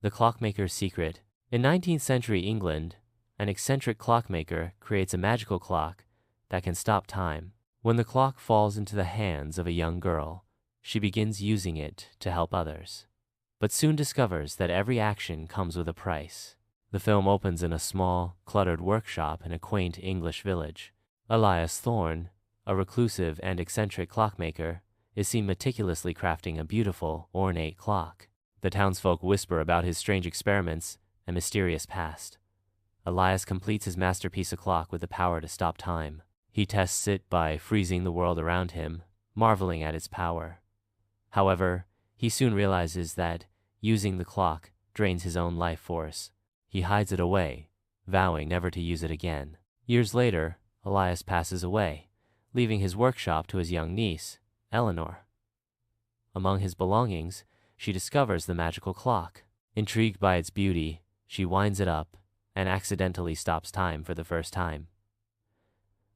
The Clockmaker's Secret. In 19th century England, an eccentric clockmaker creates a magical clock that can stop time. When the clock falls into the hands of a young girl, she begins using it to help others, but soon discovers that every action comes with a price. The film opens in a small, cluttered workshop in a quaint English village. Elias Thorne, a reclusive and eccentric clockmaker, is seen meticulously crafting a beautiful, ornate clock. The townsfolk whisper about his strange experiments and mysterious past. Elias completes his masterpiece of clock with the power to stop time. He tests it by freezing the world around him, marveling at its power. However, he soon realizes that using the clock drains his own life force. He hides it away, vowing never to use it again. Years later, Elias passes away, leaving his workshop to his young niece, Eleanor. Among his belongings, she discovers the magical clock. Intrigued by its beauty, she winds it up and accidentally stops time for the first time.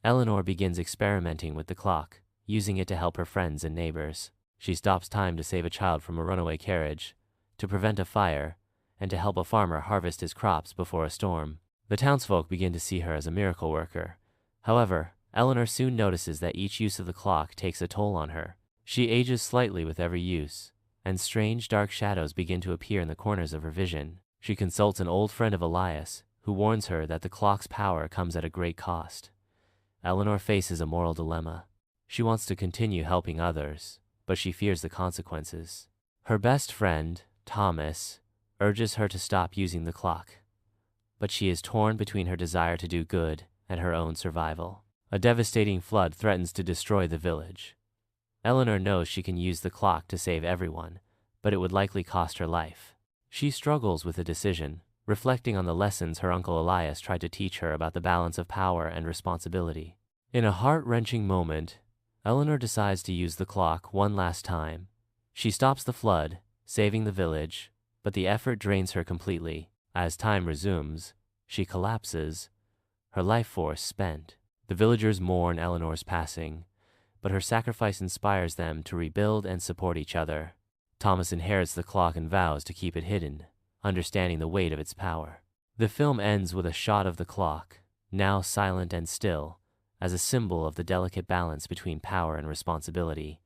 Eleanor begins experimenting with the clock, using it to help her friends and neighbors. She stops time to save a child from a runaway carriage, to prevent a fire, and to help a farmer harvest his crops before a storm. The townsfolk begin to see her as a miracle worker. However, Eleanor soon notices that each use of the clock takes a toll on her. She ages slightly with every use, and strange dark shadows begin to appear in the corners of her vision. She consults an old friend of Elias, who warns her that the clock's power comes at a great cost. Eleanor faces a moral dilemma. She wants to continue helping others, but she fears the consequences. Her best friend, Thomas, urges her to stop using the clock, but she is torn between her desire to do good and her own survival. A devastating flood threatens to destroy the village. Eleanor knows she can use the clock to save everyone, but it would likely cost her life. She struggles with the decision, reflecting on the lessons her uncle Elias tried to teach her about the balance of power and responsibility. In a heart-wrenching moment, Eleanor decides to use the clock one last time. She stops the flood, saving the village, but the effort drains her completely. As time resumes, she collapses, her life force spent. The villagers mourn Eleanor's passing, but her sacrifice inspires them to rebuild and support each other. Thomas inherits the clock and vows to keep it hidden, understanding the weight of its power. The film ends with a shot of the clock, now silent and still, as a symbol of the delicate balance between power and responsibility.